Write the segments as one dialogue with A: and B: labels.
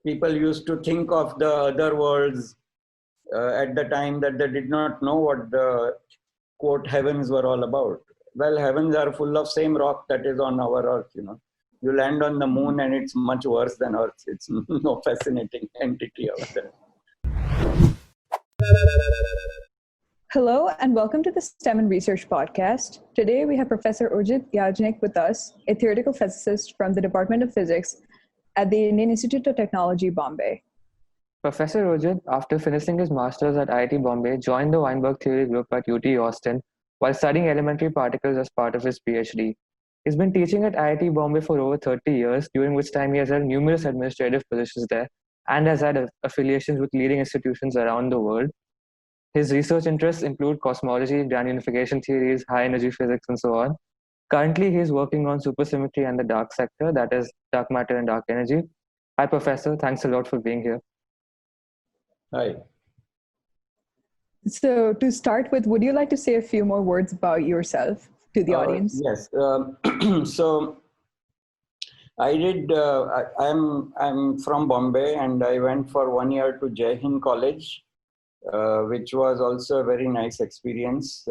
A: people used to think of the other worlds at the time that they did not know what the quote heavens were all about. Well, heavens are full of same rock that is on our earth, you know. You land on the moon and it's much worse than earth. It's no fascinating entity over there.
B: Hello and welcome to the STEM and Research Podcast. Today we have Professor Urjit Yajnik with us, a theoretical physicist from the Department of Physics at the Indian Institute of Technology, Bombay.
C: Professor Urjit, after finishing his master's at IIT-Bombay, joined the Weinberg Theory group at UT Austin while studying elementary particles as part of his PhD. He's been teaching at IIT-Bombay for over 30 years, during which time he has held numerous administrative positions there and has had affiliations with leading institutions around the world. His research interests include cosmology, grand unification theories, high energy physics, and so on. Currently, he is working on supersymmetry and the dark sector, that is, dark matter and dark energy. Hi, Professor. Thanks a lot for being here.
A: Hi.
B: So to start with, would you like to say a few more words about yourself to the audience?
A: Yes. So I did. I'm from Bombay, and I went for 1 year to Jai Hind College. Which was also a very nice experience.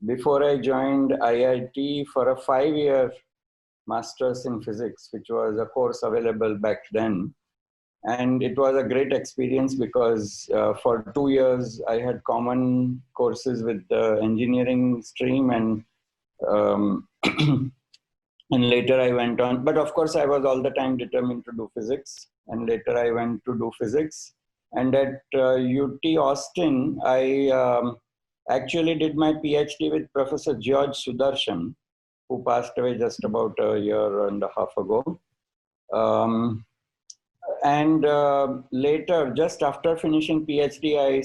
A: Before I joined IIT for a 5-year master's in physics, which was a course available back then. And it was a great experience because for 2 years I had common courses with the engineering stream and and later I went on. But of course I was all the time determined to do physics, and later I went to do physics. And at UT Austin, I actually did my PhD with Professor George Sudarshan, who passed away just about a year and a half ago. Later, just after finishing PhD, I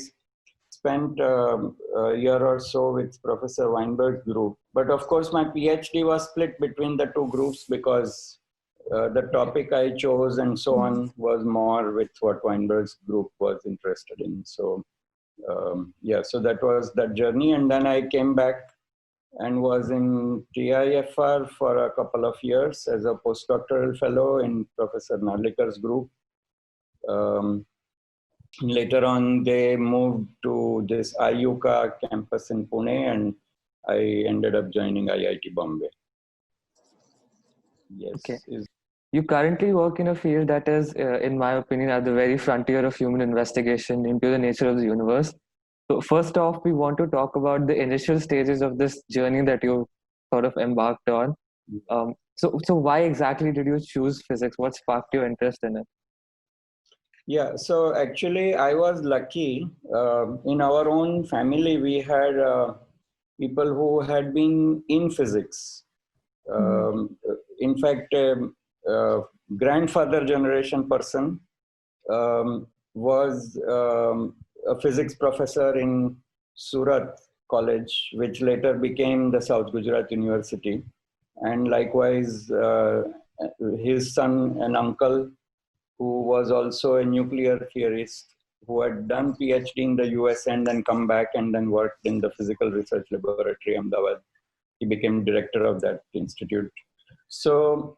A: spent a year or so with Professor Weinberg's group. But of course, my PhD was split between the two groups because the topic I chose and so on was more with what Weinberg's group was interested in. So so that was that journey. And then I came back and was in TIFR for a couple of years as a postdoctoral fellow in Professor Narlikar's group. Later on, they moved to this IUCA campus in Pune, and I ended up joining IIT-Bombay. Yes.
C: Okay. You currently work in a field that is, in my opinion, at the very frontier of human investigation into the nature of the universe. So first off, we want to talk about the initial stages of this journey that you sort of embarked on. So why exactly did you choose physics? What sparked your interest in it?
A: Yeah, so actually I was lucky. In our own family, we had people who had been in physics. In fact, grandfather generation person was a physics professor in Surat College, which later became the South Gujarat University. And likewise, his son and uncle, who was also a nuclear theorist, who had done PhD in the US and then come back and then worked in the Physical Research Laboratory, Ahmedabad. He became director of that institute. So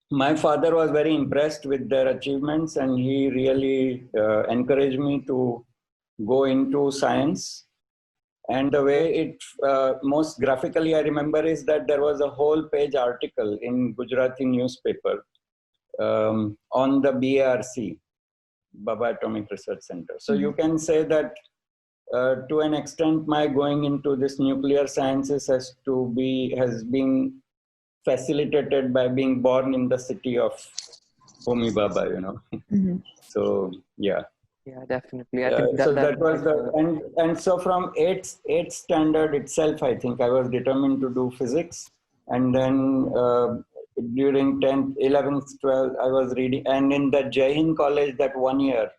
A: my father was very impressed with their achievements, and he really encouraged me to go into science. And the way it most graphically I remember is that there was a whole page article in Gujarati newspaper on the BARC, Baba Atomic Research Center. So you can say that to an extent, my going into this nuclear sciences has been facilitated by being born in the city of Homi Baba, you know. So yeah.
C: Yeah, definitely.
A: So that was and so from 8th standard itself, I think I was determined to do physics, and then during 10th, 11th, 12th, I was reading, and in the Jai Hind College that 1 year,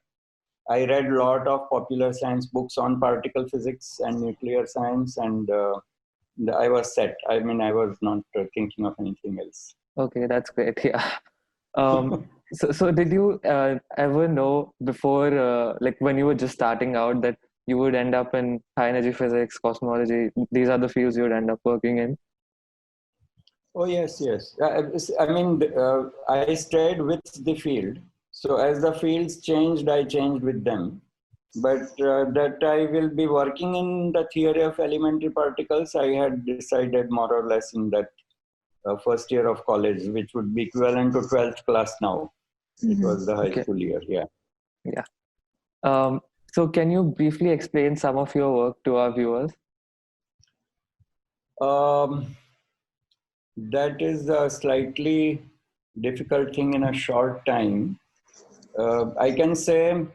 A: I read a lot of popular science books on particle physics and nuclear science, and I was set. I mean, I was not thinking of anything else.
C: Okay, that's great. Yeah. So did you ever know before, like when you were just starting out, that you would end up in high energy physics, cosmology? These are the fields you would end up working in?
A: Oh, yes, yes. I mean, I stayed with the field. So as the fields changed, I changed with them. But that I will be working in the theory of elementary particles, I had decided more or less in that first year of college, which would be equivalent to 12th class now. It was the high school year, yeah.
C: Yeah. So can you briefly explain some of your work to our viewers?
A: That is a slightly difficult thing in a short time. I can say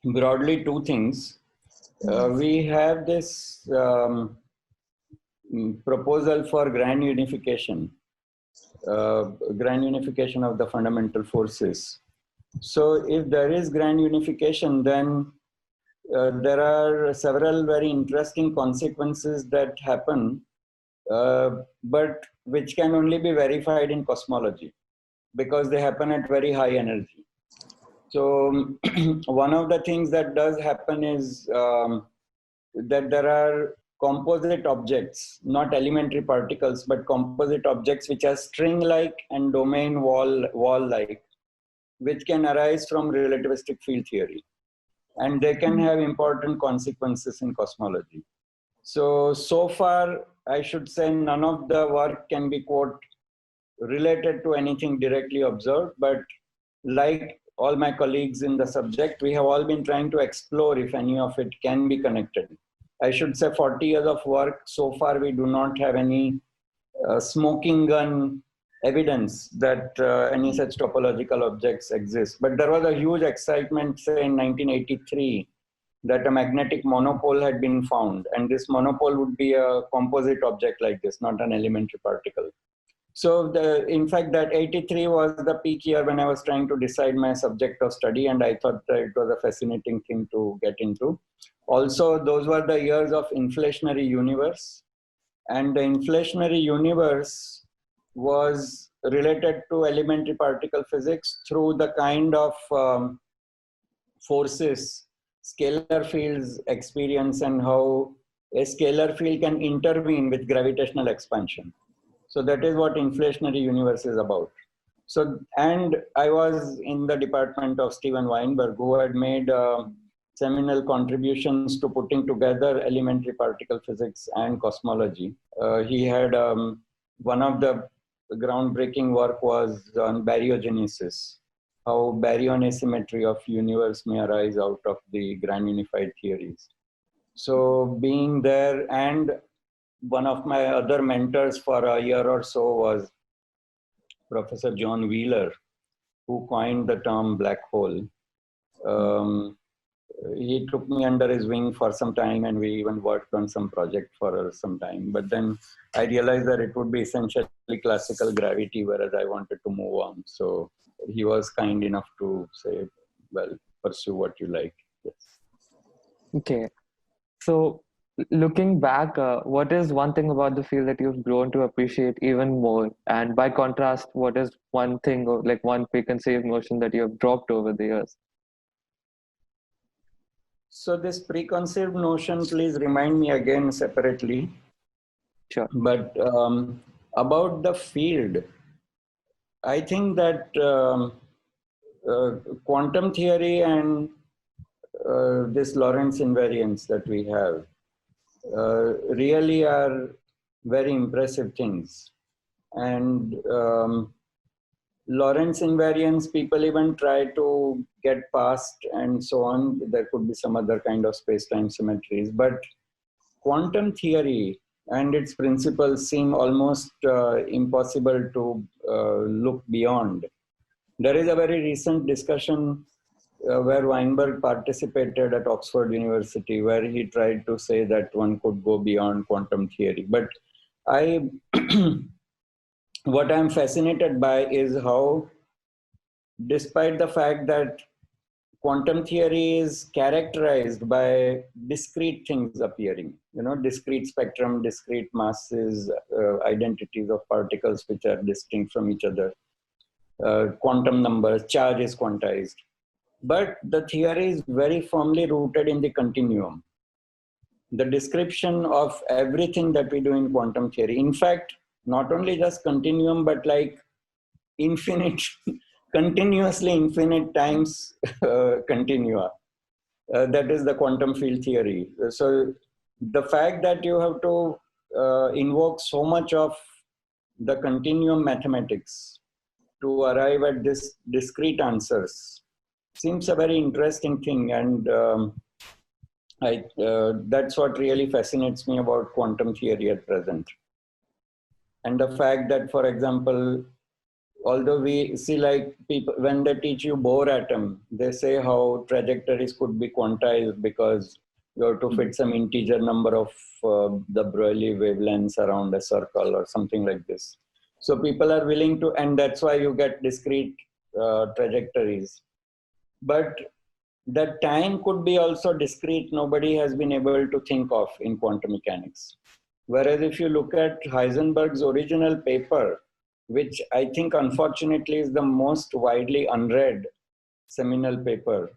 A: broadly two things. We have this proposal for grand unification of the fundamental forces. So if there is grand unification, then there are several very interesting consequences that happen, but which can only be verified in cosmology because they happen at very high energy. So one of the things that does happen is that there are composite objects, not elementary particles, but composite objects which are string-like and domain wall-like, which can arise from relativistic field theory. And they can have important consequences in cosmology. So far, I should say none of the work can be, quote, related to anything directly observed, but like all my colleagues in the subject, we have all been trying to explore if any of it can be connected. I should say 40 years of work, so far we do not have any smoking gun evidence that any such topological objects exist. But there was a huge excitement, say in 1983, that a magnetic monopole had been found. And this monopole would be a composite object like this, not an elementary particle. So in fact, that 83 was the peak year when I was trying to decide my subject of study, and I thought that it was a fascinating thing to get into. Also, those were the years of inflationary universe. And the inflationary universe was related to elementary particle physics through the kind of forces scalar fields experience and how a scalar field can intervene with gravitational expansion. So that is what inflationary universe is about. So, and I was in the department of Steven Weinberg, who had made seminal contributions to putting together elementary particle physics and cosmology. He had one of the groundbreaking work was on baryogenesis, how baryon asymmetry of universe may arise out of the grand unified theories. So being there, and one of my other mentors for a year or so was Professor John Wheeler, who coined the term black hole. He took me under his wing for some time, and we even worked on some project for some time. But then I realized that it would be essentially classical gravity, whereas I wanted to move on. So he was kind enough to say, well, pursue what you like. Yes.
C: Okay. So looking back, what is one thing about the field that you've grown to appreciate even more? And by contrast, what is one thing or like one preconceived notion that you have dropped over the years?
A: So this preconceived notion, please remind me again separately.
C: Sure.
A: But about the field, I think that quantum theory and this Lorentz invariance that we have really are very impressive things. And Lorentz invariance, people even try to get past and so on. There could be some other kind of space-time symmetries, but quantum theory and its principles seem almost impossible to look beyond. There is a very recent discussion where Weinberg participated at Oxford University, where he tried to say that one could go beyond quantum theory. But what I'm fascinated by is how, despite the fact that quantum theory is characterized by discrete things appearing, discrete spectrum, discrete masses, identities of particles which are distinct from each other, quantum numbers, charge is quantized. But the theory is very firmly rooted in the continuum. The description of everything that we do in quantum theory, in fact, not only just continuum, but like infinite continuously infinite times continua. That is the quantum field theory. So the fact that you have to invoke so much of the continuum mathematics to arrive at this discrete answers seems a very interesting thing, and that's what really fascinates me about quantum theory at present. And the fact that, for example, although we see like people, when they teach you Bohr atom, they say how trajectories could be quantized because you have to fit some integer number of the Broglie wavelengths around a circle or something like this. So people are willing to, and that's why you get discrete trajectories. But that time could be also discrete. Nobody has been able to think of in quantum mechanics. Whereas if you look at Heisenberg's original paper, which I think unfortunately is the most widely unread seminal paper,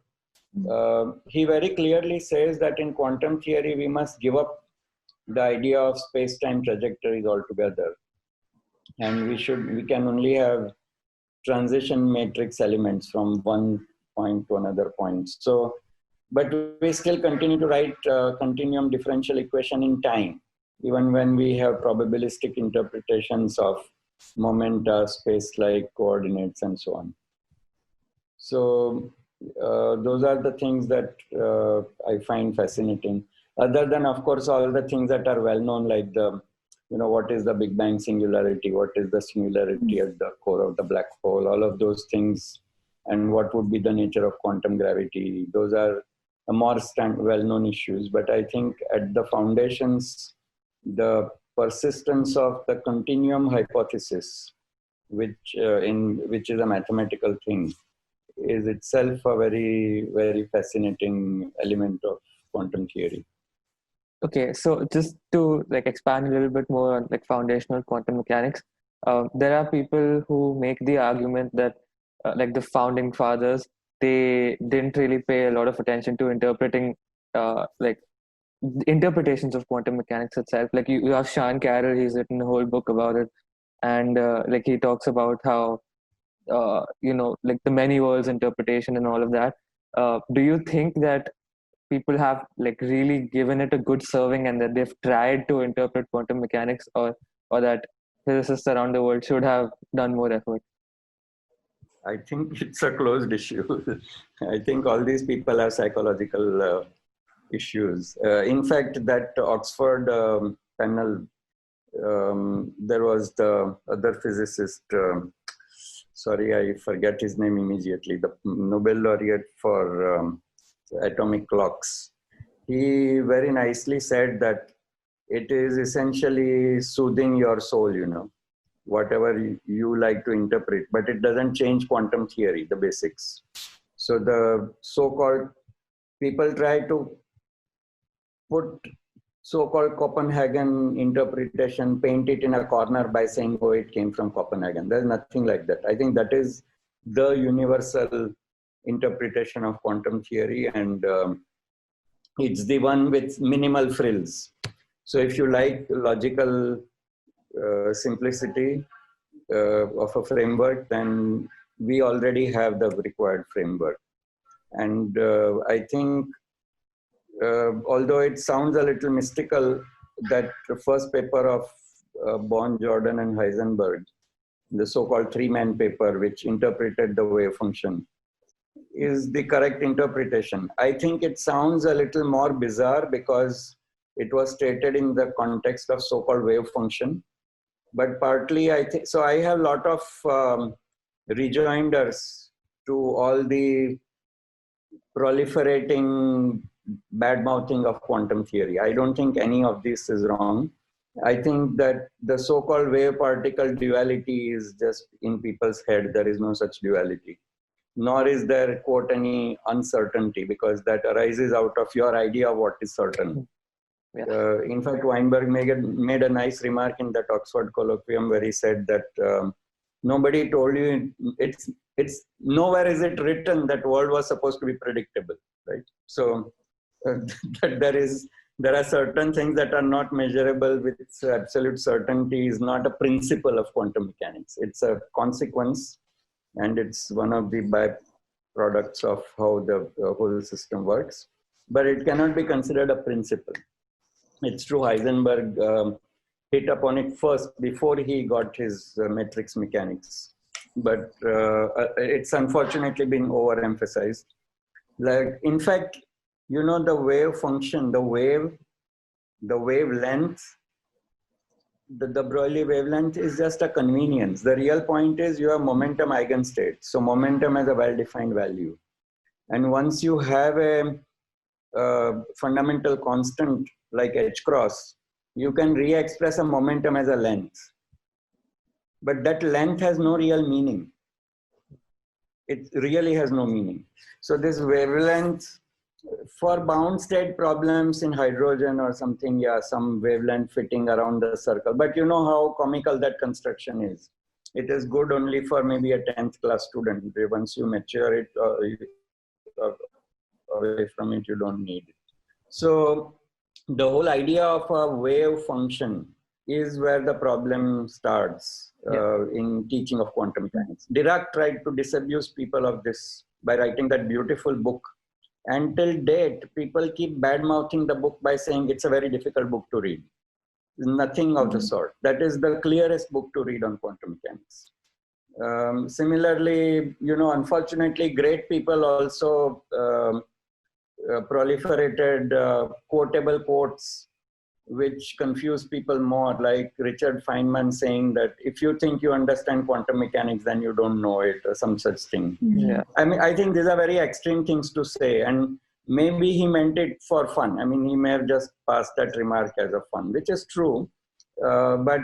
A: he very clearly says that in quantum theory, we must give up the idea of space-time trajectories altogether. And we can only have transition matrix elements from one point to another point. So, but we still continue to write continuum differential equation in time, even when we have probabilistic interpretations of momenta, space-like coordinates, and so on. So those are the things that I find fascinating. Other than, of course, all the things that are well known, like what is the Big Bang singularity, what is the singularity at the core of the black hole, all of those things, and what would be the nature of quantum gravity. Those are more well-known issues. But I think at the foundations, the persistence of the continuum hypothesis, which is a mathematical thing, is itself a very, very fascinating element of quantum theory.
C: Okay, so just to expand a little bit more on foundational quantum mechanics, there are people who make the argument that the founding fathers, they didn't really pay a lot of attention to interpreting interpretations of quantum mechanics itself. You have Sean Carroll, he's written a whole book about it, and he talks about how the many worlds interpretation and all of that. Do you think that people have really given it a good serving and that they've tried to interpret quantum mechanics, or that physicists around the world should have done more effort?
A: I think it's a closed issue. I think all these people have psychological issues. In fact, that Oxford panel, there was the other physicist, sorry, I forget his name immediately, the Nobel laureate for atomic clocks. He very nicely said that it is essentially soothing your soul, whatever you like to interpret, but it doesn't change quantum theory, the basics. So the so-called people try to put so-called Copenhagen interpretation, paint it in a corner by saying, oh, it came from Copenhagen. There's nothing like that. I think that is the universal interpretation of quantum theory, and it's the one with minimal frills. So if you like logical simplicity of a framework, then we already have the required framework. And I think, although it sounds a little mystical, that the first paper of Born, Jordan, and Heisenberg, the so-called three-man paper, which interpreted the wave function, is the correct interpretation. I think it sounds a little more bizarre because it was stated in the context of so-called wave function. But partly, I think, so I have a lot of rejoinders to all the proliferating bad-mouthing of quantum theory. I don't think any of this is wrong. I think that the so-called wave-particle duality is just in people's head. There is no such duality. Nor is there, quote, any uncertainty, because that arises out of your idea of what is certain. Yeah. In fact, Weinberg made a nice remark in that Oxford colloquium where he said that nobody told you, it's nowhere is it written that world was supposed to be predictable, right? So there are certain things that are not measurable with absolute certainty is not a principle of quantum mechanics. It's a consequence and it's one of the byproducts of how the whole system works. But it cannot be considered a principle. It's true Heisenberg hit upon it first before he got his matrix mechanics. But it's unfortunately been overemphasized. Like, in fact, you know, the wave function, the wavelength, the Broglie wavelength is just a convenience. The real point is you have momentum eigenstate. So momentum has a well-defined value. And once you have a fundamental constant like h cross, you can re-express a momentum as a length. But that length has no real meaning. It really has no meaning. So this wavelength, for bound state problems in hydrogen or something, yeah, some wavelength fitting around the circle. But you know how comical that construction is. It is good only for maybe a 10th class student. Once you mature it, away from it, you don't need it. So the whole idea of a wave function is where the problem starts in teaching of quantum mechanics. Dirac tried to disabuse people of this by writing that beautiful book. Until date, people keep bad-mouthing the book by saying it's a very difficult book to read. Nothing of the sort. That is the clearest book to read on quantum mechanics. Similarly, you know, unfortunately, great people also proliferated quotable quotes which confuse people more, like Richard Feynman saying that if you think you understand quantum mechanics, then you don't know it, or some such thing.
C: Yeah.
A: I mean, I think these are very extreme things to say, and maybe he meant it for fun. I mean, he may have just passed that remark as a fun, which is true, but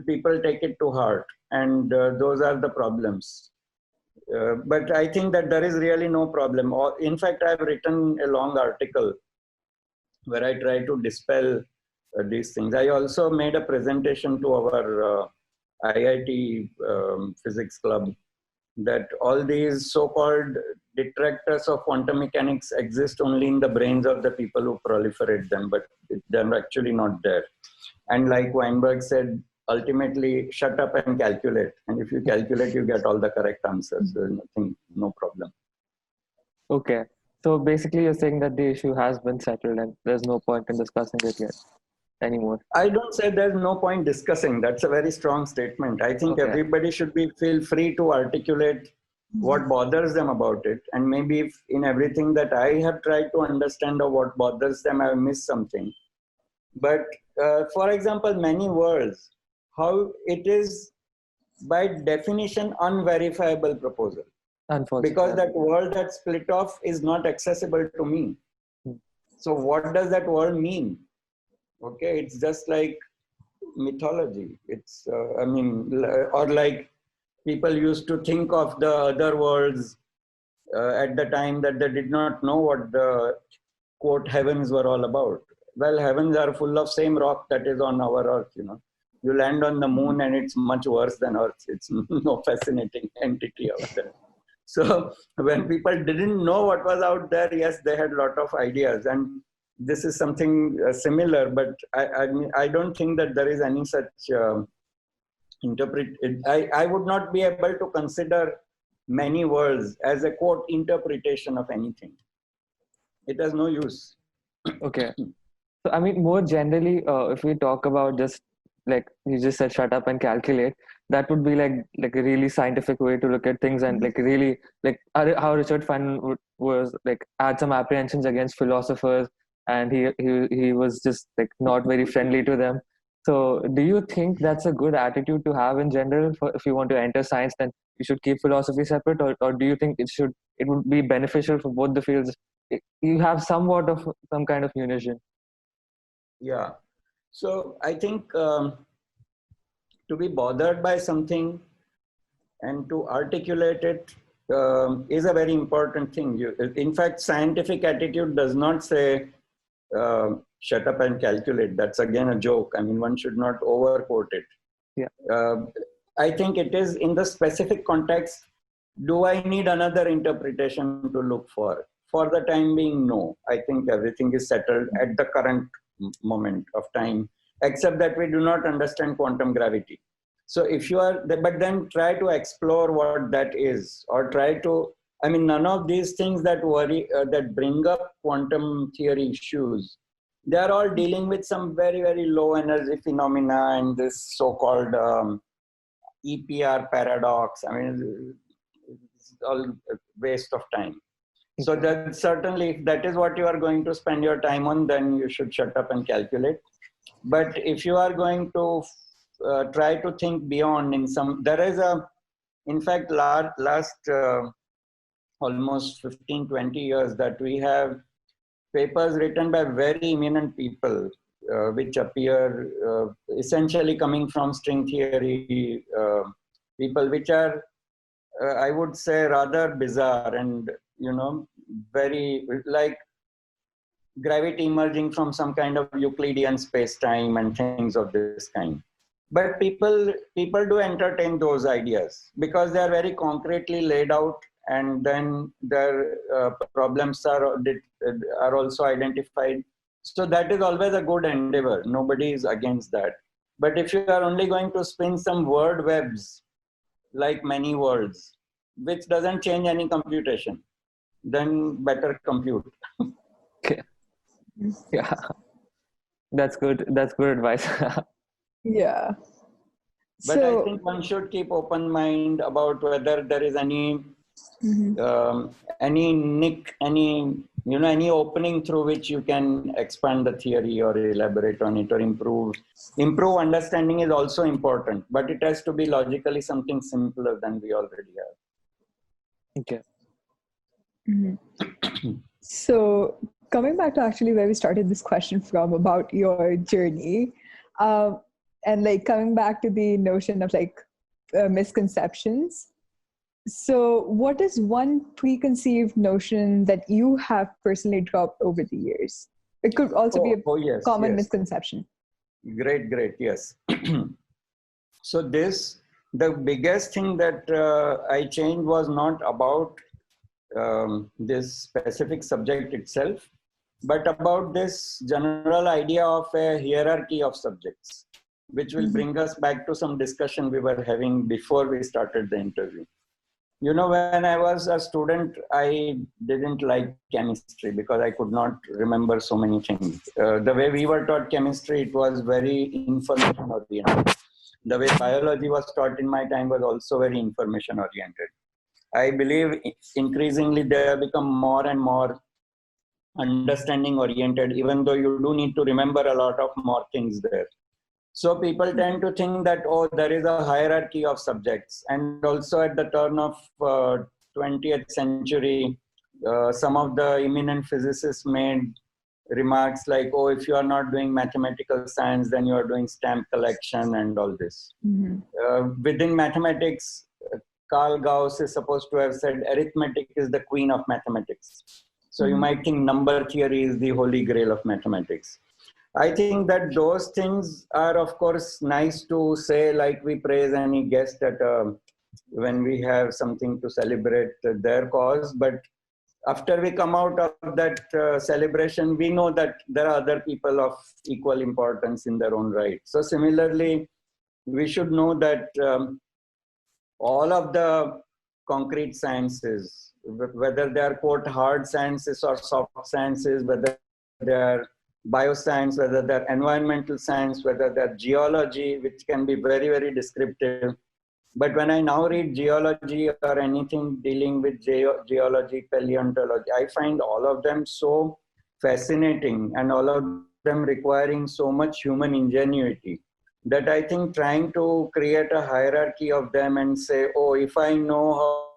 A: people take it to heart, and those are the problems. But I think that there is really no problem. In fact, I've written a long article where I try to dispel these things. I also made a presentation to our IIT physics club that all these so-called detractors of quantum mechanics exist only in the brains of the people who proliferate them, but they're actually not there. And like Weinberg said, ultimately shut up and calculate. And if you calculate, you get all the correct answers. There's nothing, no problem.
C: Okay. So basically you're saying that the issue has been settled and there's no point in discussing it yet anymore.
A: I don't say there's no point discussing. That's a very strong statement. I think everybody should feel free to articulate what bothers them about it. And maybe if in everything that I have tried to understand or what bothers them, I've missed something. But for example, many worlds, how it is by definition unverifiable proposal. Because that world that's split off is not accessible to me. So what does that world mean? Okay, it's just like mythology. It's, I mean, or like people used to think of the other worlds at the time that they did not know what the quote heavens were all about. Well, heavens are full of same rock that is on our earth, you know. You land on the moon and it's much worse than earth. It's no fascinating entity out there. So when people didn't know what was out there, yes, they had a lot of ideas. And this is something similar, but I don't think that there is any such I would not be able to consider many worlds as a quote interpretation of anything. It has no use.
C: Okay. So I mean, more generally, if we talk about just like you just said, shut up and calculate, that would be like a really scientific way to look at things, and like really like how Richard Feynman was like had some apprehensions against philosophers, and he was just like not very friendly to them. So do you think that's a good attitude to have in general if you want to enter science, then you should keep philosophy separate, or do you think it would be beneficial for both the fields? You have somewhat of some kind of unison.
A: Yeah. So I think to be bothered by something and to articulate it is a very important thing. In fact, scientific attitude does not say shut up and calculate. That's again a joke. I mean, one should not overquote it.
C: Yeah.
A: I think it is in the specific context. Do I need another interpretation to look for? For the time being, no. I think everything is settled at the current moment of time, except that we do not understand quantum gravity. So if you are, but then try to explore what that is, or try to, I mean, none of these things that worry, that bring up quantum theory issues, they are all dealing with some very, very low energy phenomena and this so-called EPR paradox. I mean, it's all a waste of time. So that certainly, if that is what you are going to spend your time on, then you should shut up and calculate. But if you are going to try to think beyond in some, there is a, in fact, last almost 15, 20 years that we have papers written by very eminent people, which appear essentially coming from string theory people, which are, I would say, rather bizarre and, you know, very like gravity emerging from some kind of Euclidean space-time and things of this kind. But people do entertain those ideas because they are very concretely laid out, and then their problems are also identified. So that is always a good endeavor. Nobody is against that. But if you are only going to spin some word webs, like many words, which doesn't change any computation, then better compute.
C: Okay. Yeah, that's good. That's good advice.
B: Yeah.
A: But
B: So,
A: I think one should keep open mind about whether there is any nick, any opening through which you can expand the theory or elaborate on it or improve understanding is also important, but it has to be logically something simpler than we already have.
C: Okay.
B: So coming back to actually where we started this question from about your journey, and like coming back to the notion of like misconceptions. So what is one preconceived notion that you have personally dropped over the years? It could also be a
A: yes,
B: common
A: yes.
B: misconception.
A: Great, yes. So the biggest thing that I changed was not about this specific subject itself, but about this general idea of a hierarchy of subjects, which will bring us back to some discussion we were having before we started the interview. You know, when I was a student, I didn't like chemistry because I could not remember so many things. The way we were taught chemistry, it was very information oriented. The way biology was taught in my time was also very information oriented. I believe increasingly they have become more and more understanding oriented, even though you do need to remember a lot of more things there. So people tend to think that, oh, there is a hierarchy of subjects. And also at the turn of 20th century, some of the eminent physicists made remarks like, oh, if you are not doing mathematical science, then you are doing stamp collection and all this. Within mathematics, Carl Gauss is supposed to have said arithmetic is the queen of mathematics. So you might think number theory is the holy grail of mathematics. I think that those things are, of course, nice to say, like we praise any guest at when we have something to celebrate their cause. But after we come out of that celebration, we know that there are other people of equal importance in their own right. So similarly, we should know that all of the concrete sciences, whether they are quote hard sciences or soft sciences, whether they are bioscience, whether they're environmental science, whether they're geology, which can be very, very descriptive. But when I now read geology or anything dealing with geology, paleontology, I find all of them so fascinating and all of them requiring so much human ingenuity that I think trying to create a hierarchy of them and say, oh, if I know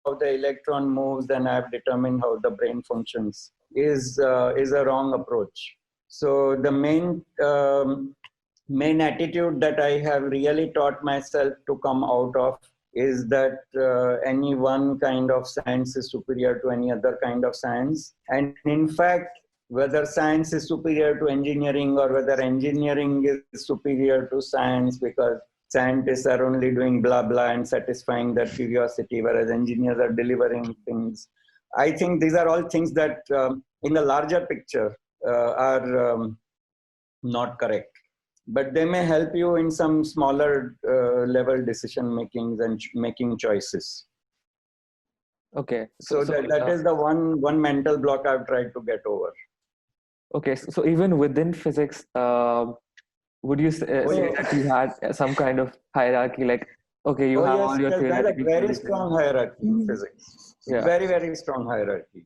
A: how the electron moves, then I've determined how the brain functions, is a wrong approach. So the main attitude that I have really taught myself to come out of is that any one kind of science is superior to any other kind of science. And in fact, whether science is superior to engineering or whether engineering is superior to science because scientists are only doing blah, blah and satisfying their curiosity, whereas engineers are delivering things. I think these are all things that in the larger picture are not correct. but they may help you in some smaller level decision makings and making choices.
C: Okay.
A: So that is the one mental block I've tried to get over.
C: Okay, so even within physics, would you say that you had some kind of hierarchy? Like, okay, you have all your theoretical.
A: There's a very strong hierarchy in physics.
C: Yeah.
A: Very, very strong hierarchy.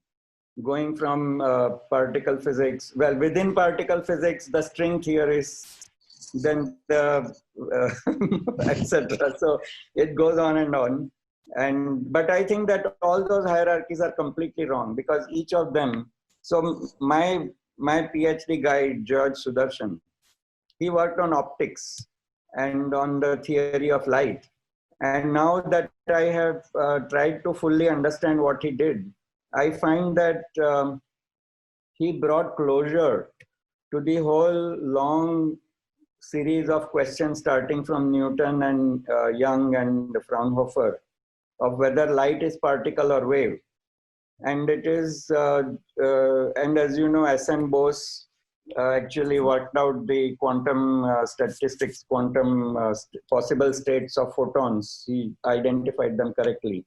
A: Going from particle physics, well, within particle physics, the string theorists, then the etc. So it goes on and on. But I think that all those hierarchies are completely wrong, because each of them. So my PhD guide, George Sudarshan, he worked on optics and on the theory of light. And now that I have tried to fully understand what he did, I find that he brought closure to the whole long series of questions starting from Newton and Young and Fraunhofer of whether light is particle or wave. And it is, and as you know, S.N. Bose actually worked out the quantum statistics, quantum possible states of photons. He identified them correctly.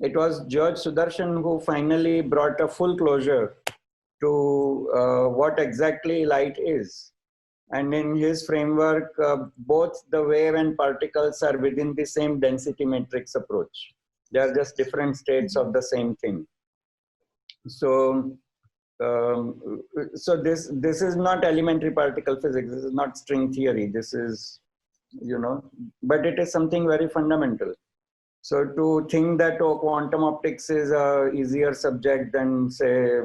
A: It was George Sudarshan who finally brought a full closure to what exactly light is. And in his framework, both the wave and particles are within the same density matrix approach. They are just different states of the same thing. So, this is not elementary particle physics. This is not string theory. This is, but it is something very fundamental. So to think that quantum optics is a easier subject than, say,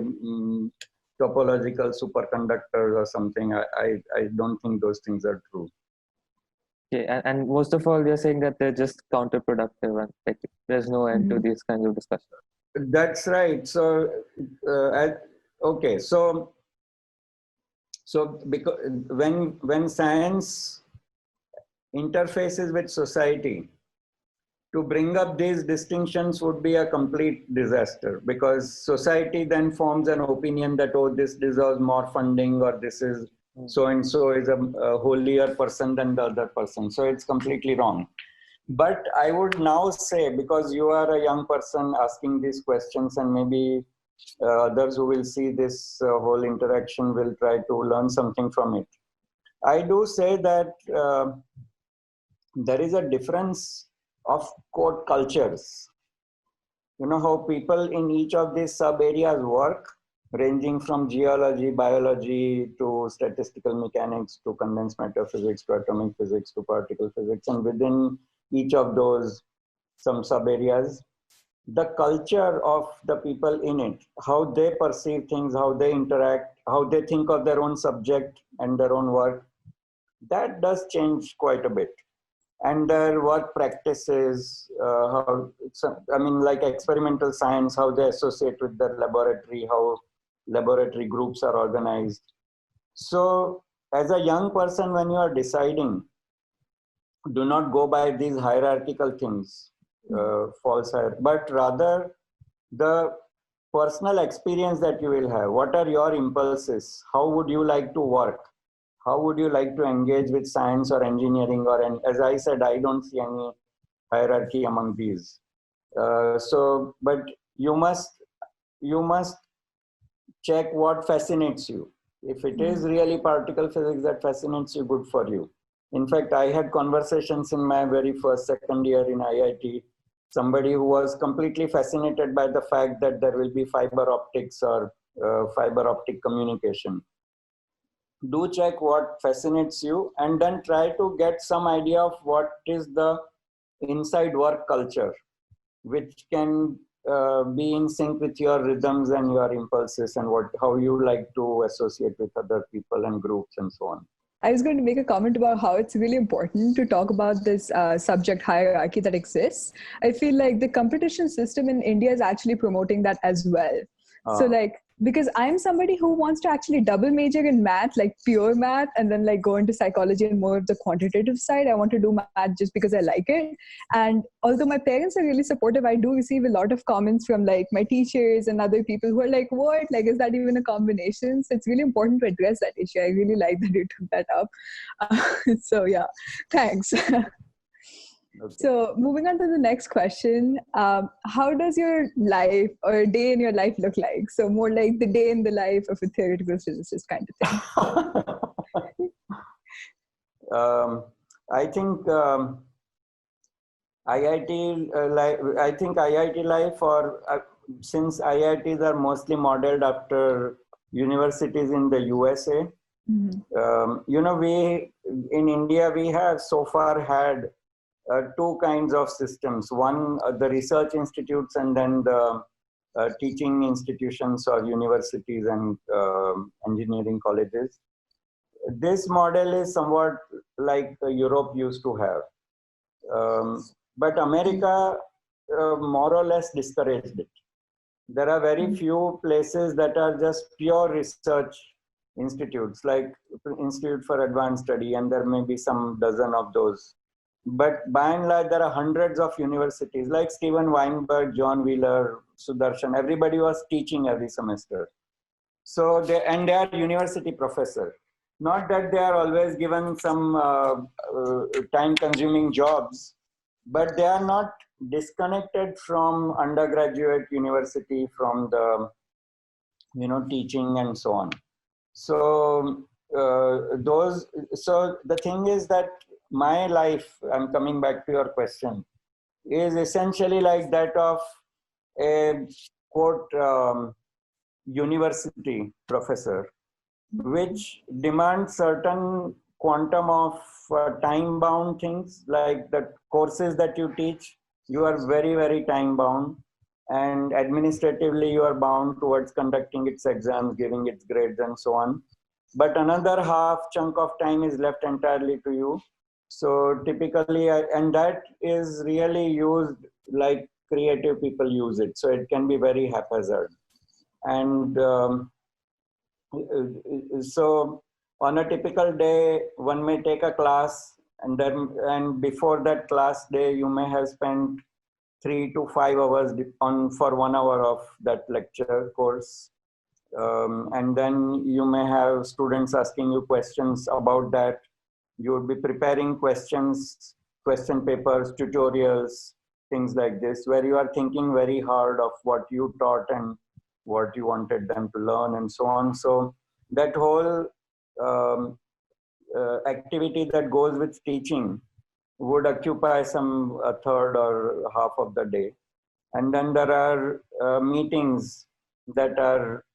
A: topological superconductors or something, I don't think those things are true.
C: Okay, and most of all, they're saying that they're just counterproductive and like there's no end to these kinds of discussions.
A: That's right. So, okay. So because when science interfaces with society, to bring up these distinctions would be a complete disaster, because society then forms an opinion that, oh, this deserves more funding, or this is so-and-so is a holier person than the other person. So it's completely wrong. But I would now say, because you are a young person asking these questions, and maybe others who will see this whole interaction will try to learn something from it. I do say that there is a difference of quote cultures. You know how people in each of these sub areas work, ranging from geology, biology, to statistical mechanics, to condensed matter physics, to atomic physics, to particle physics, and within each of those some sub areas, the culture of the people in it, how they perceive things, how they interact, how they think of their own subject and their own work, that does change quite a bit. And their work practices, like experimental science, how they associate with their laboratory, how laboratory groups are organized. So as a young person, when you are deciding, do not go by these hierarchical things, false hierarchy, but rather the personal experience that you will have. What are your impulses? How would you like to work? How would you like to engage with science or engineering? As I said, I don't see any hierarchy among these. But you must check what fascinates you. If it is really particle physics that fascinates you, good for you. In fact, I had conversations in my very second year in IIT, somebody who was completely fascinated by the fact that there will be fiber optics or fiber optic communication. Do check what fascinates you, and then try to get some idea of what is the inside work culture, which can be in sync with your rhythms and your impulses, and how you like to associate with other people and groups and so on.
B: I was going to make a comment about how it's really important to talk about this subject hierarchy that exists. I feel like the competition system in India is actually promoting that as well. So like because I'm somebody who wants to actually double major in math, like pure math, and then like go into psychology and more of the quantitative side. I want to do math just because I like it. And although my parents are really supportive, I do receive a lot of comments from like my teachers and other people who are like, what? Like, is that even a combination? So it's really important to address that issue. I really like that you took that up. So yeah, thanks.
A: Okay.
B: So moving on to the next question, how does your life or a day in your life look like? So more like the day in the life of a theoretical physicist kind of thing.
A: I think IIT life. I think IIT life, or since IITs are mostly modeled after universities in the USA.
B: Mm-hmm.
A: We in India we have so far had two kinds of systems. One, the research institutes, and then the teaching institutions or universities and engineering colleges. This model is somewhat like Europe used to have. But America more or less discouraged it. There are very few places that are just pure research institutes, like Institute for Advanced Study, and there may be some dozen of those. But by and large, there are hundreds of universities like Stephen Weinberg, John Wheeler, Sudarshan. Everybody was teaching every semester. So they are university professor. Not that they are always given some time-consuming jobs, but they are not disconnected from undergraduate university, from the teaching and so on. So so the thing is that my life, I'm coming back to your question, is essentially like that of a quote university professor, which demands certain quantum of time bound things, like the courses that you teach, you are very, very time bound, and administratively you are bound towards conducting its exams, giving its grades and so on. But another half chunk of time is left entirely to you. So typically, and that is really used like creative people use it. So it can be very haphazard. And so on a typical day, one may take a class, and before that class day, you may have spent 3 to 5 hours for 1 hour of that lecture course. And then you may have students asking you questions about that. You would be preparing questions, question papers, tutorials, things like this, where you are thinking very hard of what you taught and what you wanted them to learn and so on. So that whole activity that goes with teaching would occupy some a third or half of the day. And then there are meetings that are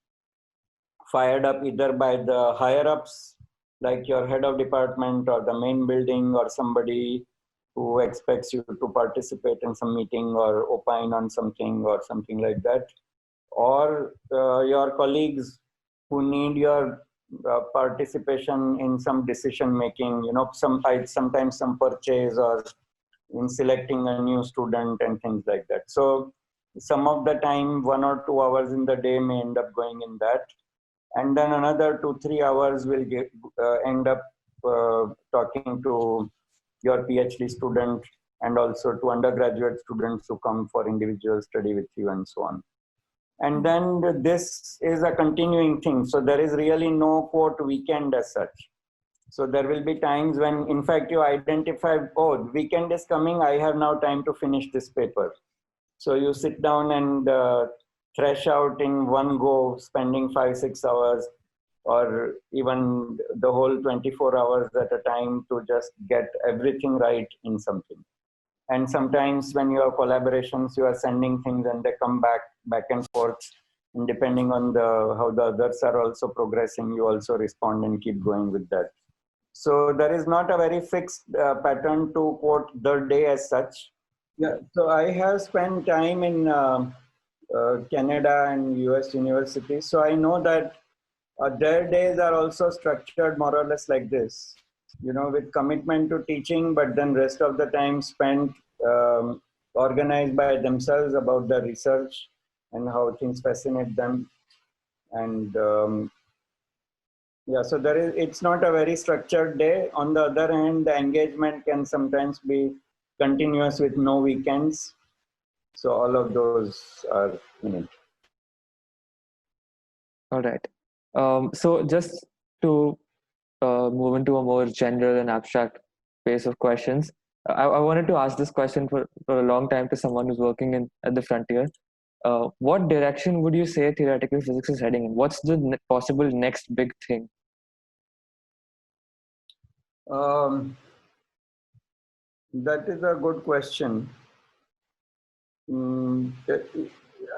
A: fired up either by the higher ups, like your head of department or the main building, or somebody who expects you to participate in some meeting or opine on something or something like that, or your colleagues who need your participation in some decision making, sometimes some purchase or in selecting a new student and things like that. So some of the time, 1 or 2 hours in the day may end up going in that. And then another 2-3 hours will end up talking to your PhD student and also to undergraduate students who come for individual study with you and so on. And then this is a continuing thing. So there is really no quote weekend as such. So there will be times when, in fact, you identify, oh, the weekend is coming, I have now time to finish this paper. So you sit down and thresh out in one go, spending 5-6 hours, or even the whole 24 hours at a time to just get everything right in something. And sometimes when you have collaborations, you are sending things and they come back and forth. And depending on how the others are also progressing, you also respond and keep going with that. So there is not a very fixed pattern to quote the day as such. Yeah. So I have spent time in Canada and US universities. So I know that their days are also structured more or less like this, with commitment to teaching, but then rest of the time spent organized by themselves about the research and how things fascinate them. And yeah, so it's not a very structured day. On the other hand, the engagement can sometimes be continuous with no weekends. So all of those are in it.
C: All right. So just to move into a more general and abstract phase of questions, I wanted to ask this question for a long time to someone who's working at the frontier. What direction would you say theoretical physics is heading in? What's the possible next big thing?
A: That is a good question.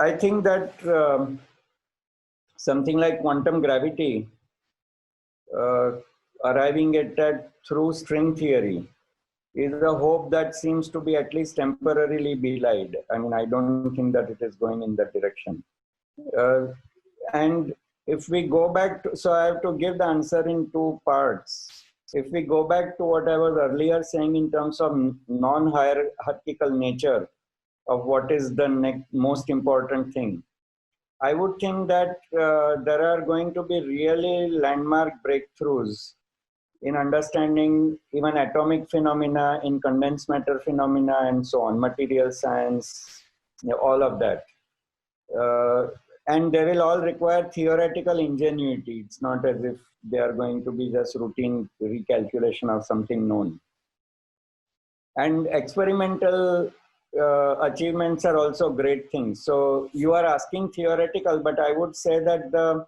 A: I think that something like quantum gravity, arriving at that through string theory, is a hope that seems to be at least temporarily belied. I mean, I don't think that it is going in that direction. And if we go back to, so I have to give the answer in two parts. If we go back to what I was earlier saying in terms of non-hierarchical nature of what is the most important thing, I would think that there are going to be really landmark breakthroughs in understanding even atomic phenomena, in condensed matter phenomena, and so on, material science, all of that. And they will all require theoretical ingenuity. It's not as if they are going to be just routine recalculation of something known. And experimental achievements are also great things. So you are asking theoretical, but I would say that the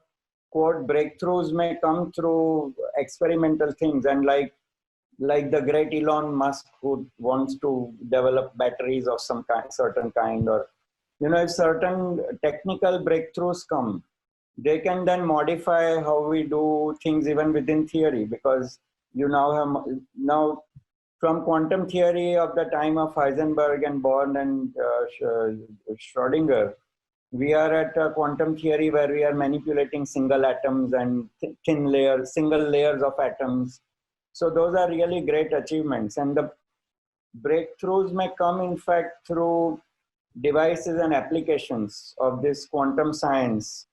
A: quote breakthroughs may come through experimental things, and like the great Elon Musk, who wants to develop batteries of some kind, certain kind, or if certain technical breakthroughs come, they can then modify how we do things even within theory, because you now have from quantum theory of the time of Heisenberg and Born and Schrödinger, we are at a quantum theory where we are manipulating single atoms and single layers of atoms. So those are really great achievements. And the breakthroughs may come, in fact, through devices and applications of this quantum science,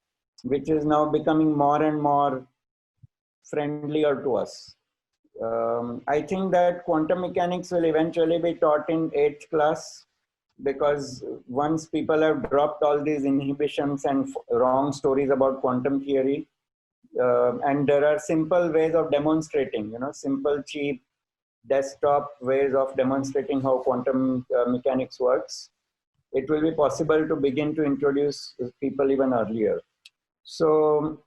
A: which is now becoming more and more friendlier to us. I think that quantum mechanics will eventually be taught in 8th class, because once people have dropped all these inhibitions and wrong stories about quantum theory, and there are simple ways of demonstrating, simple, cheap, desktop ways of demonstrating how quantum mechanics works, it will be possible to begin to introduce people even earlier. So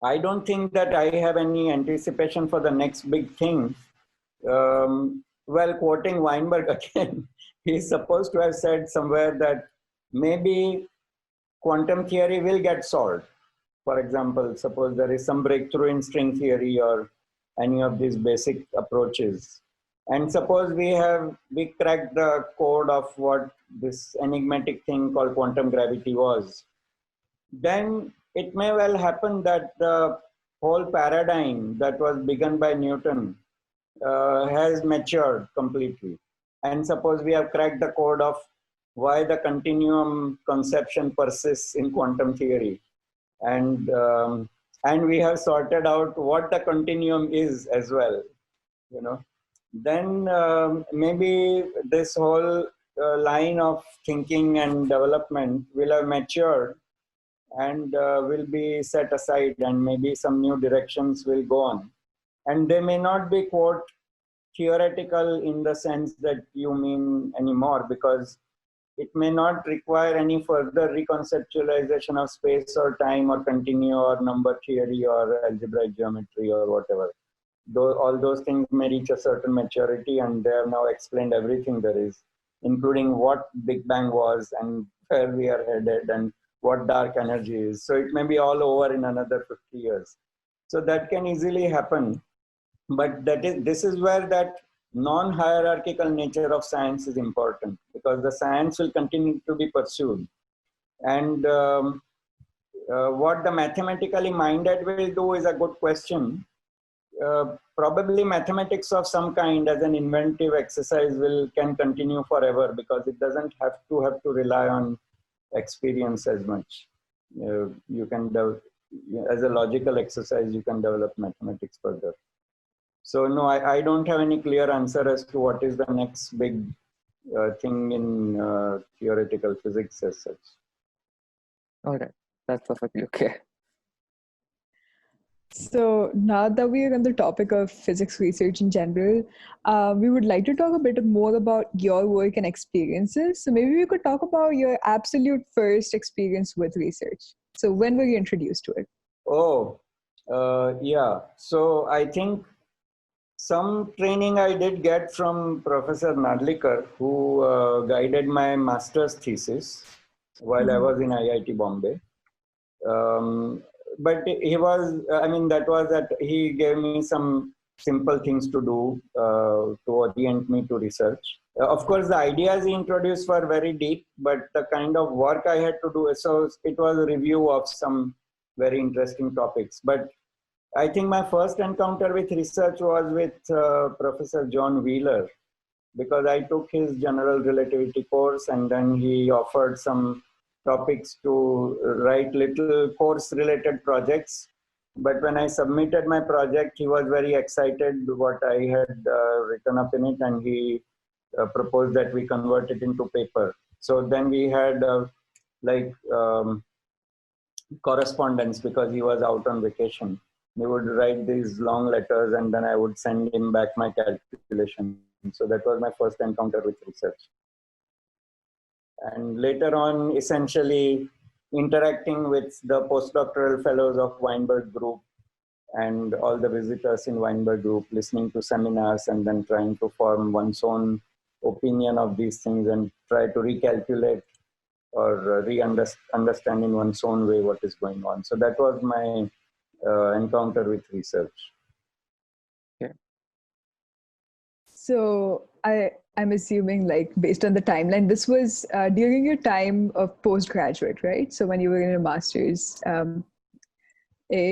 A: I don't think that I have any anticipation for the next big thing. Well, quoting Weinberg again, he's supposed to have said somewhere that maybe quantum theory will get solved. For example, suppose there is some breakthrough in string theory or any of these basic approaches. And suppose we cracked the code of what this enigmatic thing called quantum gravity was. Then it may well happen that the whole paradigm that was begun by Newton has matured completely. And suppose we have cracked the code of why the continuum conception persists in quantum theory. And we have sorted out what the continuum is as well, then maybe this whole line of thinking and development will have matured and will be set aside, and maybe some new directions will go on. And they may not be, quote, theoretical in the sense that you mean anymore, because it may not require any further reconceptualization of space or time or continuum or number theory or algebraic geometry or whatever. All those things may reach a certain maturity, and they have now explained everything there is, including what Big Bang was and where we are headed and what dark energy is. So it may be all over in another 50 years. So that can easily happen. But this is where that non-hierarchical nature of science is important, because the science will continue to be pursued. And what the mathematically minded will do is a good question. Probably mathematics of some kind as an inventive exercise can continue forever, because it doesn't have to rely on experience as much. you can as a logical exercise, you can develop mathematics further. So no, I don't have any clear answer as to what is the next big thing in theoretical physics as such.
C: All right, that's perfectly okay.
B: So now that we are on the topic of physics research in general, we would like to talk a bit more about your work and experiences. So maybe we could talk about your absolute first experience with research. So when were you introduced to it?
A: Oh, yeah. So I think some training I did get from Professor Nadlikar, who guided my master's thesis while I was in IIT-Bombay. But he was, I mean, he gave me some simple things to do to orient me to research. Of course, the ideas he introduced were very deep, but the kind of work I had to do, so it was a review of some very interesting topics. But I think my first encounter with research was with Professor John Wheeler, because I took his general relativity course, and then he offered some topics to write little course related projects. But when I submitted my project, he was very excited what I had written up in it, and he proposed that we convert it into paper. So then we had correspondence, because he was out on vacation. He would write these long letters, and then I would send him back my calculation. So that was my first encounter with research. And later on, essentially interacting with the postdoctoral fellows of Weinberg Group and all the visitors in Weinberg Group, listening to seminars and then trying to form one's own opinion of these things and try to recalculate or understand in one's own way what is going on. So that was my encounter with research.
C: Yeah.
B: So I'm assuming, like, based on the timeline, this was during your time of postgraduate, right? So when you were in a master's.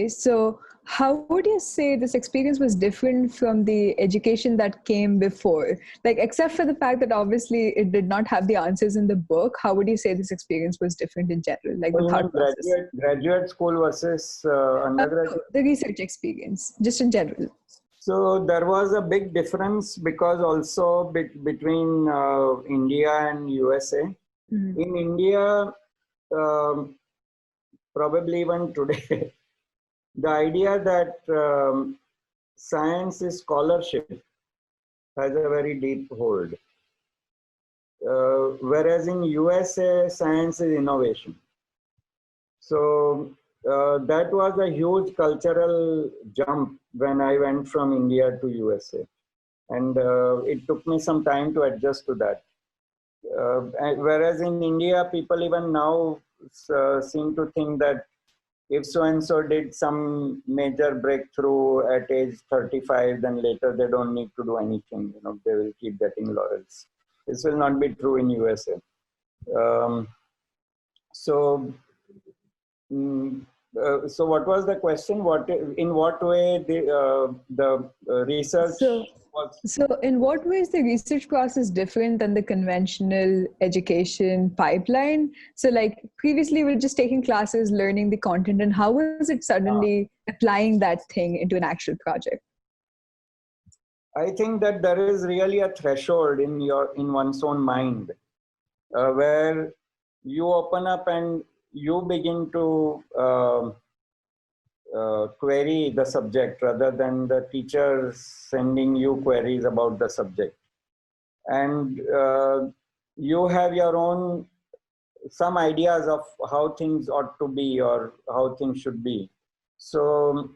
B: So how would you say this experience was different from the education that came before? Like, except for the fact that obviously it did not have the answers in the book, how would you say this experience was different in general? Like the thought process?
A: Graduate school versus undergraduate?
B: The research experience, just in general.
A: So there was a big difference, because also between India and USA. Mm-hmm. In India, probably even today, the idea that science is scholarship has a very deep hold. Whereas in USA, science is innovation. So that was a huge cultural jump when I went from India to USA. And it took me some time to adjust to that. Whereas in India, people even now seem to think that if so-and-so did some major breakthrough at age 35, then later they don't need to do anything. You know, they will keep getting laurels. This will not be true in USA. So what was the question? In what way the research was?
B: So in what way is the research process different than the conventional education pipeline? So like previously we were just taking classes, learning the content, and how was it suddenly applying that thing into an actual project?
A: I think that there is really a threshold in one's own mind where you open up and you begin to query the subject rather than the teacher sending you queries about the subject. And you have your own, some ideas of how things ought to be or how things should be. So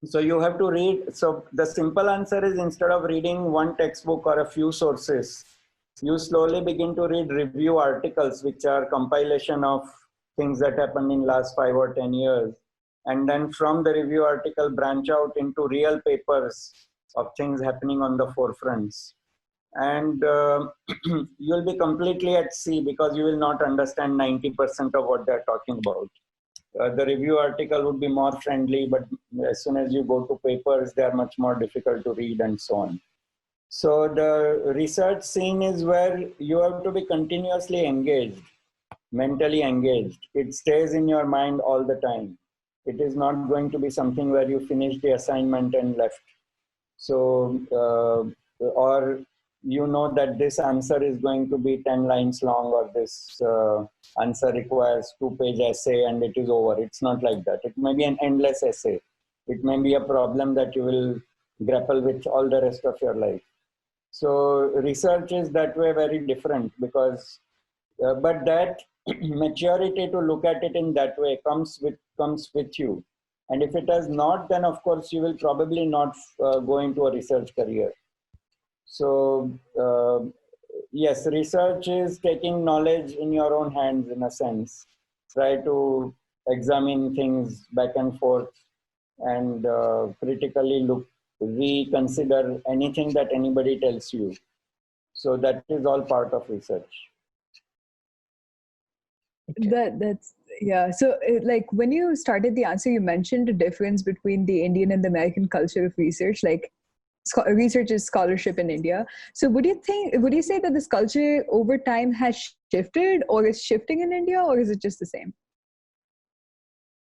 A: you have to read. So the simple answer is, instead of reading one textbook or a few sources, you slowly begin to read review articles, which are compilation of things that happened in last 5 or 10 years. And then from the review article, branch out into real papers of things happening on the forefronts. And you'll be completely at sea, because you will not understand 90% of what they're talking about. The review article would be more friendly, but as soon as you go to papers, they are much more difficult to read and so on. So the research scene is where you have to be continuously engaged. mentally engaged. It stays in your mind all the time. It is not going to be something where you finish the assignment and left. So, or you know that this answer is going to be 10 lines long, or this answer requires 2-page essay and it is over. It's not like that. It may be an endless essay. It may be a problem that you will grapple with all the rest of your life. So research is that way very different, because, but that maturity to look at it in that way comes with you. And if it has not, then of course you will probably not go into a research career. So yes, research is taking knowledge in your own hands in a sense. Try to examine things back and forth and critically reconsider anything that anybody tells you. So that is all part of research.
B: That's yeah. So like when you started the answer, you mentioned the difference between the Indian and the American culture of research. Like research is scholarship in India. So would you say that this culture over time has shifted, or is shifting in India, or is it just the same?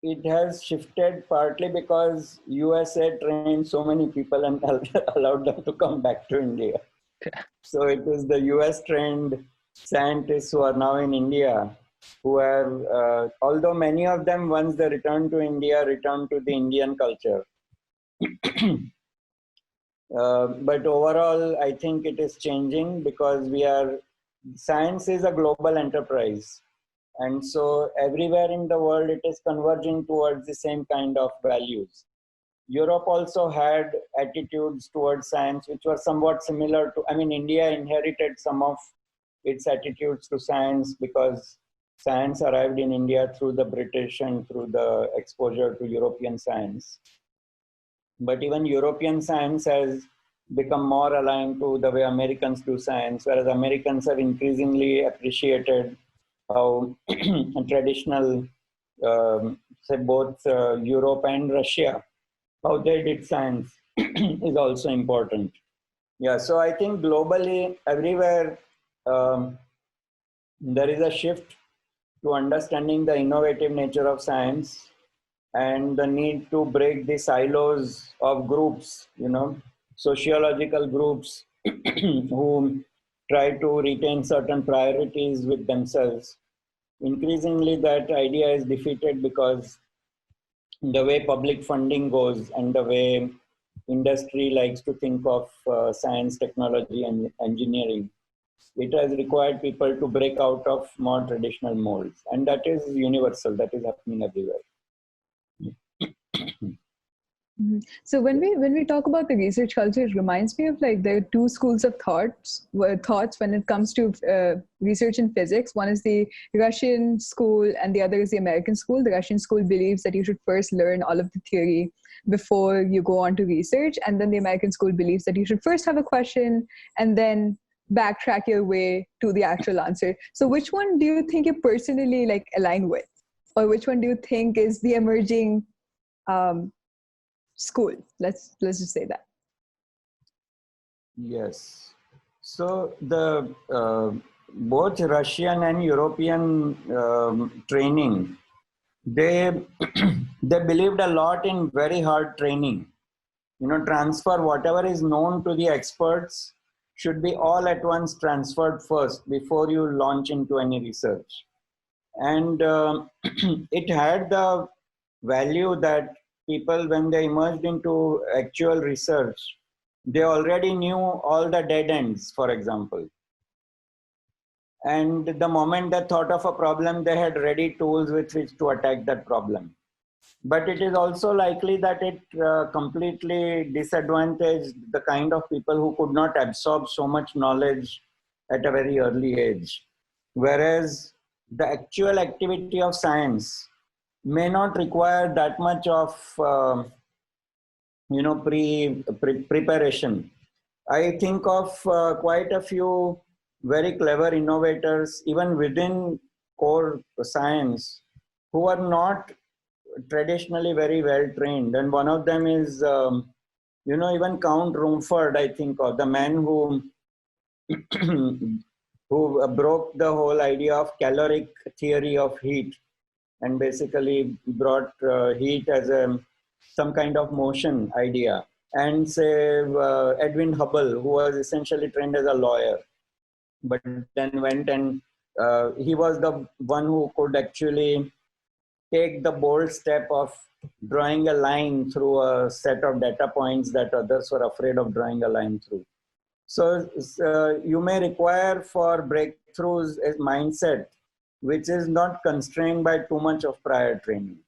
A: It has shifted partly because USA trained so many people and allowed them to come back to India. So it is the US trained scientists who are now in India, who have, although many of them, once they return to India, return to the Indian culture. But overall, I think it is changing, because science is a global enterprise. And so everywhere in the world, it is converging towards the same kind of values. Europe also had attitudes towards science, which were somewhat similar to, India inherited some of its attitudes to science, because science arrived in India through the British and through the exposure to European science. But even European science has become more aligned to the way Americans do science, whereas Americans have increasingly appreciated how traditional, say both Europe and Russia, how they did science is also important. Yeah, so I think globally, everywhere, there is a shift to understanding the innovative nature of science and the need to break the silos of groups, sociological groups who try to retain certain priorities with themselves. Increasingly, that idea is defeated, because the way public funding goes and the way industry likes to think of science, technology, and engineering, it has required people to break out of more traditional molds. And that is universal, that is happening everywhere.
B: Mm-hmm. So when we talk about the research culture, it reminds me of like there are two schools of thoughts when it comes to research in physics. One is the Russian school and the other is the American school. The Russian school believes that you should first learn all of the theory before you go on to research. And then the American school believes that you should first have a question and then backtrack your way to the actual answer. So which one do you think you personally like align with? Or which one do you think is the emerging school? Let's just say that.
A: Yes. So the both Russian and European training, they they believed a lot in very hard training. Transfer whatever is known to the experts should be all at once transferred first before you launch into any research. And it had the value that people, when they emerged into actual research, they already knew all the dead ends, for example. And the moment they thought of a problem, they had ready tools with which to attack that problem. But it is also likely that it completely disadvantaged the kind of people who could not absorb so much knowledge at a very early age. Whereas the actual activity of science may not require that much of preparation. I think of quite a few very clever innovators, even within core science, who are not traditionally very well trained. And one of them is, even Count Rumford, I think, of the man who who broke the whole idea of caloric theory of heat and basically brought heat as some kind of motion idea. And say Edwin Hubble, who was essentially trained as a lawyer, but then went and he was the one who could actually take the bold step of drawing a line through a set of data points that others were afraid of drawing a line through. So you may require for breakthroughs a mindset which is not constrained by too much of prior training.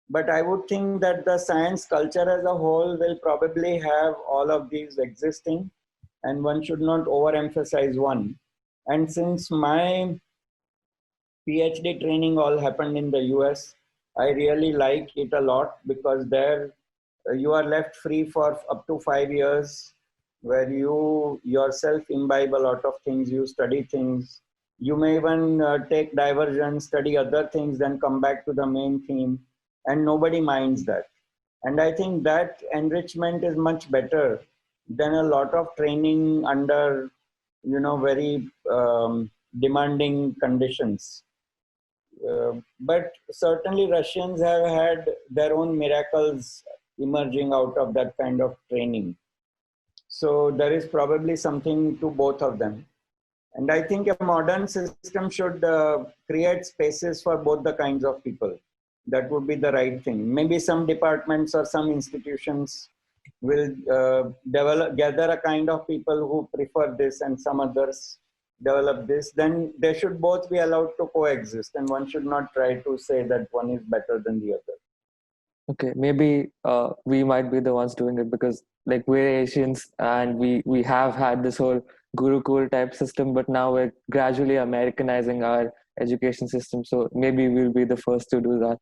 A: But I would think that the science culture as a whole will probably have all of these existing, and one should not overemphasize one. And since my PhD training all happened in the US, I really like it a lot because there you are left free for up to 5 years where you yourself imbibe a lot of things, you study things. You may even take diversion, study other things, then come back to the main theme, and nobody minds that. And I think that enrichment is much better than a lot of training under, very demanding conditions. But certainly Russians have had their own miracles emerging out of that kind of training. So there is probably something to both of them. And I think a modern system should create spaces for both the kinds of people. That would be the right thing. Maybe some departments or some institutions will gather a kind of people who prefer this and some others develop this. Then they should both be allowed to coexist, and one should not try to say that one is better than the other.
C: Okay, maybe we might be the ones doing it because like we're Asians and we have had this whole Gurukul type system, but now we're gradually Americanizing our education system. So maybe we'll be the first to do that.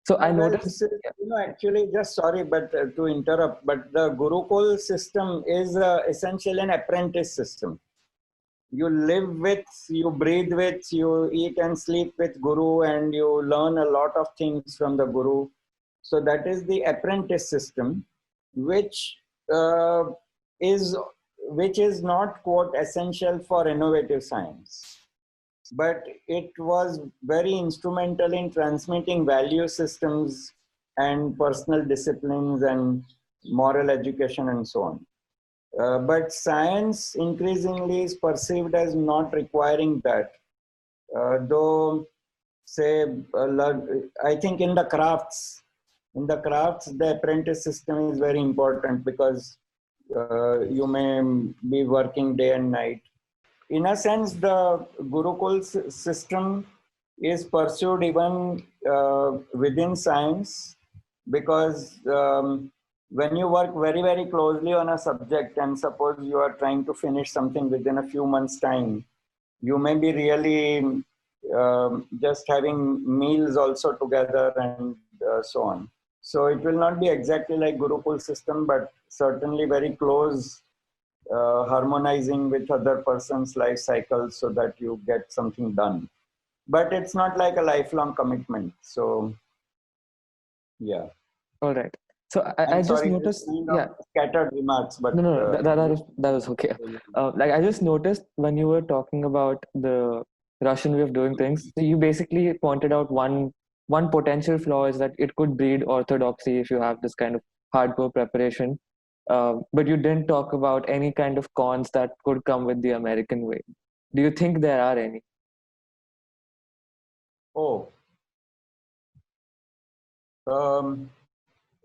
C: So I noticed,
A: actually, just sorry, but to interrupt, but the Gurukul system is essentially an apprentice system. You live with, you breathe with, you eat and sleep with Guru, and you learn a lot of things from the Guru. So that is the apprentice system, which is not, quote, essential for innovative science. But it was very instrumental in transmitting value systems and personal disciplines and moral education and so on. But science increasingly is perceived as not requiring that. Though, say, I think in the crafts, the apprentice system is very important because you may be working day and night. In a sense, the Gurukul system is pursued even within science because when you work very, very closely on a subject and suppose you are trying to finish something within a few months' time, you may be really just having meals also together and so on. So it will not be exactly like Gurukul system, but certainly very close, harmonizing with other person's life cycles so that you get something done. But it's not like a lifelong commitment. So, yeah.
C: All right. So I just noticed,
A: scattered remarks, but
C: no, that was okay. Like I just noticed when you were talking about the Russian way of doing things, so you basically pointed out one potential flaw is that it could breed orthodoxy if you have this kind of hardcore preparation. But you didn't talk about any kind of cons that could come with the American way. Do you think there are any?
A: Oh.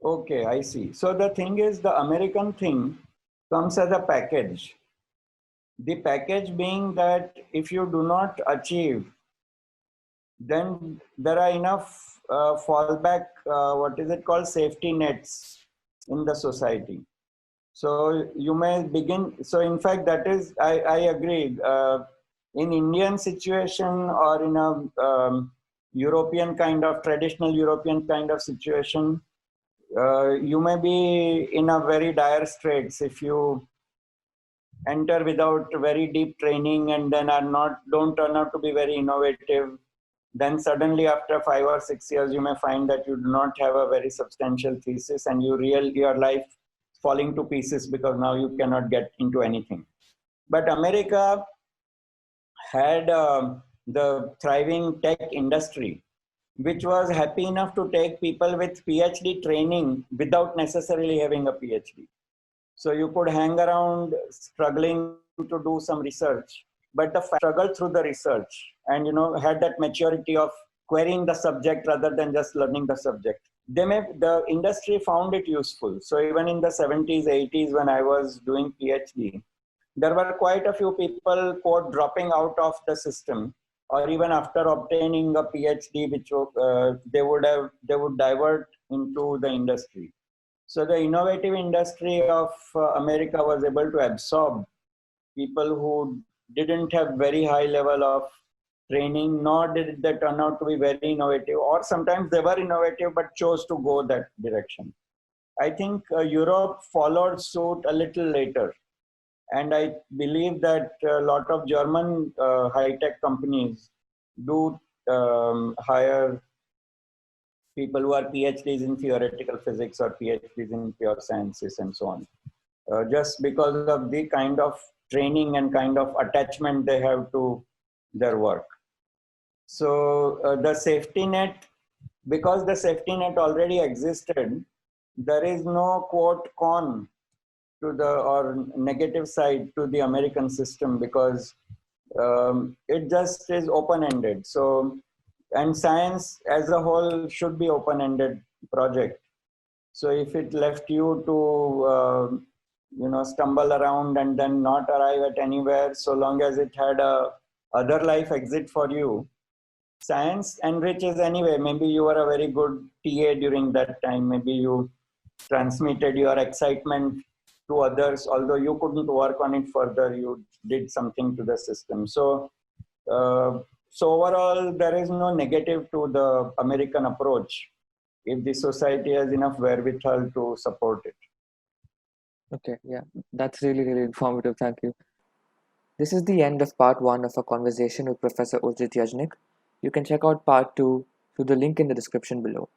A: Okay, I see. So the thing is, the American thing comes as a package. The package being that if you do not achieve, then there are enough fallback, what is it called, safety nets in the society. So you may begin, so in fact that is, I agree, in Indian situation or in a European kind of, traditional European kind of situation, you may be in a very dire straits if you enter without very deep training and then don't turn out to be very innovative. Then suddenly after 5 or 6 years, you may find that you do not have a very substantial thesis and your life falling to pieces because now you cannot get into anything. But America had the thriving tech industry, which was happy enough to take people with PhD training without necessarily having a PhD. So you could hang around struggling to do some research, but the struggle through the research and had that maturity of querying the subject rather than just learning the subject. The industry found it useful. So even in the 70s, 80s, when I was doing PhD, there were quite a few people quote dropping out of the system, or even after obtaining a PhD, which they would divert into the industry. So the innovative industry of America was able to absorb people who didn't have very high level of training, nor did they turn out to be very innovative, or sometimes they were innovative but chose to go that direction. I think Europe followed suit a little later. And I believe that a lot of German high-tech companies do hire people who are PhDs in theoretical physics or PhDs in pure sciences and so on, just because of the kind of training and kind of attachment they have to their work. So the safety net, because the safety net already existed, there is no quote con to the or negative side to the American system, because it just is open-ended. So, and science as a whole should be open-ended project. So if it left you to stumble around and then not arrive at anywhere, so long as it had a other life exit for you, science enriches anyway. Maybe you were a very good TA during that time. Maybe you transmitted your excitement to others, although you couldn't work on it further, you did something to the system. So, so overall, there is no negative to the American approach if the society has enough wherewithal to support it.
C: Okay, yeah, that's really, really informative. Thank you. This is the end of part 1 of our conversation with Professor Urjit Yajnik. You can check out part 2 through the link in the description below.